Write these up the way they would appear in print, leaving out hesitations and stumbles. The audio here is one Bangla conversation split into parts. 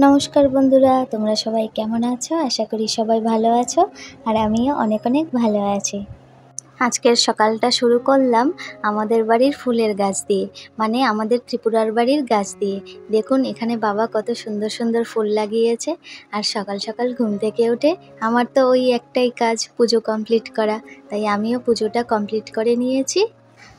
নমস্কার বন্ধুরা, তোমরা সবাই কেমন আছো? আশা করি সবাই ভালো আছো আর আমিও অনেক অনেক ভালো আছি। আজকের সকালটা শুরু করলাম আমাদের বাড়ির ফুলের গাছ দিয়ে, মানে আমাদের ত্রিপুরার বাড়ির গাছ দিয়ে। দেখুন এখানে বাবা কত সুন্দর সুন্দর ফুল লাগিয়েছে। আর সকাল সকাল ঘুম থেকে উঠে আমার তো ওই একটাই কাজ, পুজো কমপ্লিট করা। তাই আমিও পুজোটা কমপ্লিট করে নিয়েছি।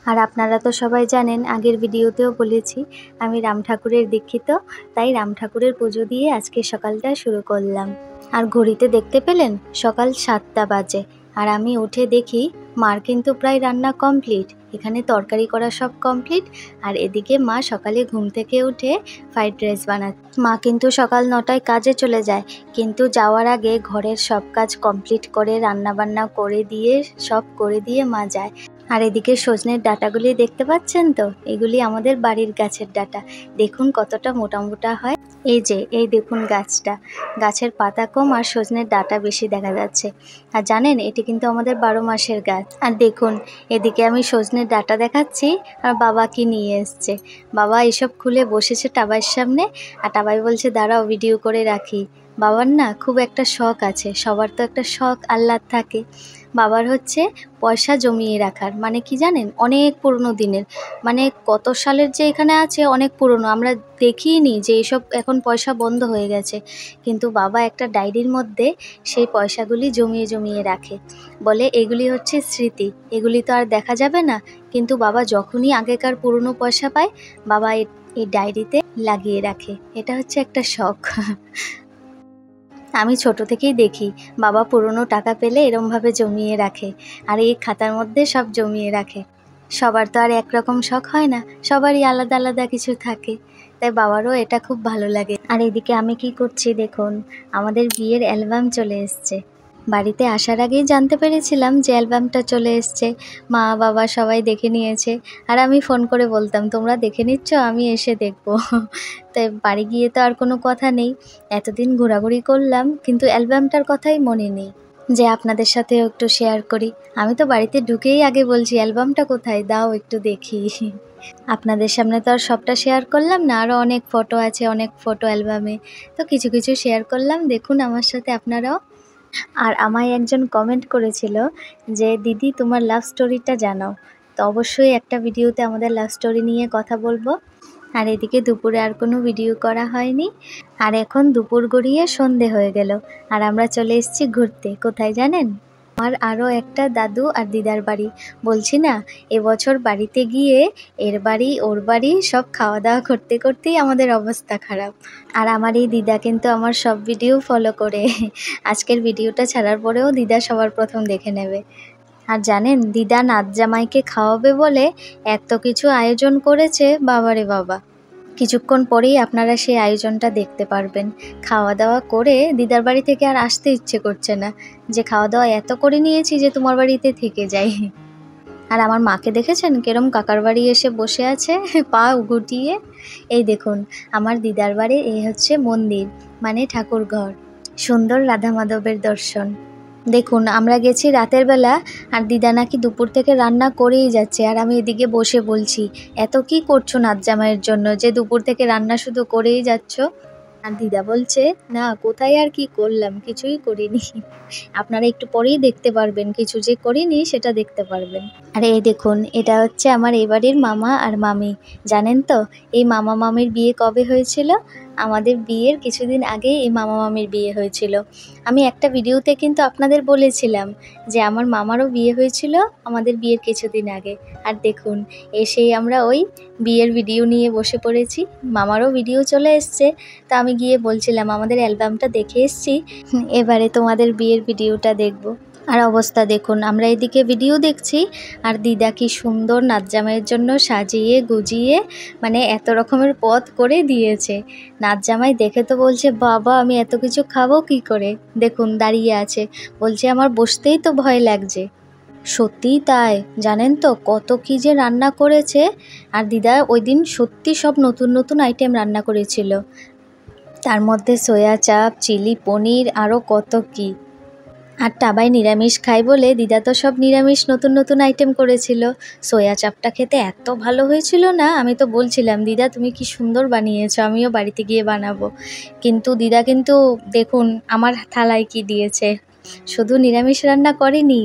আর আপনারা তো সবাই জানেন, আগের ভিডিওতেও বলেছি আমি রাম ঠাকুরের দীক্ষিত, তাই রাম ঠাকুরের পুজো দিয়ে আজকে সকালটা শুরু করলাম। আর ঘড়িতে দেখতে পেলেন সকাল 7টা বাজে, আর আমি উঠে দেখি মার কিন্তু প্রায় রান্না কমপ্লিট। এখানে তরকারি করা সব কমপ্লিট, আর এদিকে মা সকালে ঘুম থেকে উঠে ফ্রাইড রাইস বানাচ্ছে। মা কিন্তু সকাল 9টায় কাজে চলে যায়, কিন্তু যাওয়ার আগে ঘরের সব কাজ কমপ্লিট করে রান্না বান্না করে দিয়ে মা যায়। আর এদিকে সজনের ডাঁটাগুলি দেখতে পাচ্ছেন তো, এগুলি আমাদের বাড়ির গাছের ডাঁটা। দেখুন কতটা মোটা মোটা হয়। এই দেখুন গাছের পাতা কম আর সজনের ডাঁটা বেশি দেখা যাচ্ছে। আর জানেন এটি কিন্তু আমাদের 12 মাসের গাছ। আর দেখুন এদিকে আমি সজনের ডাঁটা দেখাচ্ছি আর বাবা কি নিয়ে এসছে। বাবা এসব খুলে বসেছে টাবার সামনে, আর টাবাই বলছে দাঁড়াও ভিডিও করে রাখি। বাবার না খুব একটা শখ আছে, সবার তো একটা শখ আহ্লাদ থাকে। বাবার হচ্ছে পয়সা জমিয়ে রাখার, মানে কি জানেন, অনেক পুরনো দিনের, মানে কত সালের যে এখানে আছে অনেক পুরনো। আমরা দেখিনি যে এইসব এখন পয়সা বন্ধ হয়ে গেছে, কিন্তু বাবা একটা ডায়েরির মধ্যে সেই পয়সাগুলি জমিয়ে জমিয়ে রাখে। বলে এগুলি হচ্ছে স্মৃতি, এগুলি তো আর দেখা যাবে না। কিন্তু বাবা যখনই আগেকার পুরনো পয়সা পায় বাবা এই ডায়েরিতে লাগিয়ে রাখে। এটা হচ্ছে একটা শখ। আমি ছোট থেকেই দেখি বাবা পুরনো টাকা পেলে এরমভাবে জমিয়ে রাখে, আর এই খাতার মধ্যে সব জমিয়ে রাখে। সবার তো আর একরকম শখ হয় না, সবারই আলাদা আলাদা কিছু থাকে, তাই বাবারও এটা খুব ভালো লাগে। আর এদিকে আমি কি করছি দেখুন, আমাদের বিয়ের অ্যালবাম চলে এসছে। বাড়িতে আসার আগেই জানতে পেরেছিলাম যে অ্যালবামটা চলে এসছে, মা বাবা সবাই দেখে নিয়েছে। আর আমি ফোন করে বলতাম তোমরা দেখে নিচ্ছ, আমি এসে দেখবো। তাই বাড়ি গিয়ে তো আর কোনো কথা নেই, এতদিন ঘোরাঘুরি করলাম কিন্তু অ্যালবামটার কথাই মনে নেই যে আপনাদের সাথেও একটু শেয়ার করি। আমি তো বাড়িতে ঢুকেই আগে বলছি অ্যালবামটা কোথায়, দাও একটু দেখি। আপনাদের সামনে তো আর সবটা শেয়ার করলাম না, আরও অনেক ফটো আছে, অনেক ফটো অ্যালবামে, তো কিছু কিছু শেয়ার করলাম, দেখুন আমার সাথে আপনারাও। আর আমায় একজন কমেন্ট করেছিল যে দিদি তোমার লাভ স্টোরিটা জানাও, তো অবশ্যই একটা ভিডিওতে আমাদের লাভ স্টোরি নিয়ে কথা বলবো। আর এদিকে দুপুরে আর কোনো ভিডিও করা হয়নি, আর এখন দুপুর গড়িয়ে সন্ধে হয়ে গেল, আর আমরা চলে এসেছি ঘুরতে। কোথায় জানেন? আমার আরও একটা দাদু আর দিদার বাড়ি। বলছি না, এবছর বাড়িতে গিয়ে এর বাড়ি ওর বাড়ি সব খাওয়া দাওয়া করতে করতেই আমাদের অবস্থা খারাপ। আর আমার এই দিদা কিন্তু আমার সব ভিডিও ফলো করে, আজকের ভিডিওটা ছাড়ার পরেও দিদা সবার প্রথম দেখে নেবে। আর জানেন দিদা নাত জামাইকে খাওয়াবে বলে এত কিছু আয়োজন করেছে, বাবারে বাবা। কিছুক্ষণ পরেই আপনারা সেই আয়োজনটা দেখতে পারবেন। খাওয়া দাওয়া করে দিদার বাড়ি থেকে আর আসতে ইচ্ছে করছে না, যে খাওয়া দাওয়া এত করে নিয়েছি যে তোমার বাড়িতে থেকে যাই। আর আমার মাকে দেখেছেন কেরম কাকার বাড়ি এসে বসে আছে পা গুটিয়ে। এই দেখুন আমার দিদার বাড়ি, এই হচ্ছে মন্দির, মানে ঠাকুর ঘর। সুন্দর রাধা মাধবের দর্শন। দেখুন আমরা গেছি রাতের বেলা, আর দিদা নাকি দুপুর থেকে রান্না করেই যাচ্ছে, আর আমি এদিকে বসে বলছি এত কি করছো নাত জামাইয়ের জন্য যে দুপুর থেকে রান্না শুধু করেই যাচ্ছ। আর দিদা বলছে না কোথায় আর কি করলাম, কিছুই করিনি। আপনারা একটু পরেই দেখতে পারবেন, কিছু যে করিনি সেটা দেখতে পারবেন। আর এই দেখুন এটা হচ্ছে আমার এই বাড়ির মামা আর মামি। জানেন তো এই মামা মামির বিয়ে কবে হয়েছিল? আমাদের বিয়ের কিছুদিন আগেই এই মামা মামির বিয়ে হয়েছিল। আমি একটা ভিডিওতে কিন্তু আপনাদের বলেছিলাম যে আমার মামারও বিয়ে হয়েছিল আমাদের বিয়ের কিছুদিন আগে। আর দেখুন এসেই আমরা ওই বিয়ের ভিডিও নিয়ে বসে পড়েছি, মামারও ভিডিও চলে এসছে। তা আমি গিয়ে বলছিলাম আমাদের অ্যালবামটা দেখে এসছি, এবারে তোমাদের বিয়ের ভিডিওটা দেখব। আর অবস্থা দেখুন, আমরা এদিকে ভিডিও দেখছি আর দিদা কি সুন্দর নাত জামাইয়ের জন্য সাজিয়ে গুজিয়ে, মানে এত রকমের পদ করে দিয়েছে। নাত জামাই দেখে তো বলছে বাবা আমি এত কিছু খাবো কি করে। দেখুন দাঁড়িয়ে আছে, বলছে আমার বসতেই তো ভয় লাগছে। সত্যিই তাই, জানেন তো কত কী যে রান্না করেছে। আর দিদা ওই দিন সত্যি সব নতুন নতুন আইটেম রান্না করেছিল, তার মধ্যে সয়া চাপ, চিলি পনির, আরও কত কী। আর টাবাই নিরামিষ খায় বলে দিদা তো সব নিরামিষ নতুন নতুন আইটেম করেছিল। সয়া চাপটা খেতে এত ভালো হয়েছিল না, আমি তো বলছিলাম দিদা তুমি কি সুন্দর বানিয়েছো, আমিও বাড়িতে গিয়ে বানাবো। কিন্তু দিদা কিন্তু দেখুন আমার থালায় কি দিয়েছে, শুধু নিরামিষ রান্না করেনি,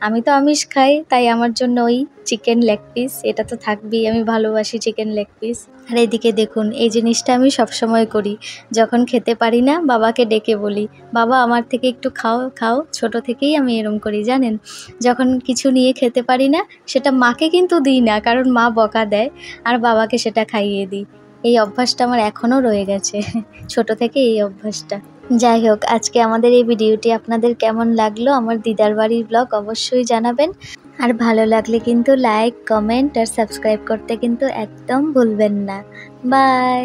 আমি তো আমিষ খাই তাই আমার জন্য ওই চিকেন লেগ পিস, এটা তো থাকবেই, আমি ভালোবাসি চিকেন লেগ পিস। আর এদিকে দেখুন এই জিনিসটা আমি সবসময় করি, যখন খেতে পারি না বাবাকে ডেকে বলি বাবা আমার থেকে একটু খাও খাও, ছোট থেকেই আমি এরম করি জানেন। যখন কিছু নিয়ে খেতে পারি না সেটা মাকে কিন্তু দিই না, কারণ মা বকা দেয়, আর বাবাকে সেটা খাইয়ে দিই। এই অভ্যাসটা আমার এখনও রয়ে গেছে ছোট থেকে এই অভ্যাসটা। যাই হোক, আজকে আমাদের এই ভিডিওটি আপনাদের কেমন লাগলো আমার দিদার বাড়ির ব্লগ অবশ্যই জানাবেন। আর ভালো লাগলে কিন্তু লাইক, কমেন্ট আর সাবস্ক্রাইব করতে কিন্তু একদম ভুলবেন না। বাই।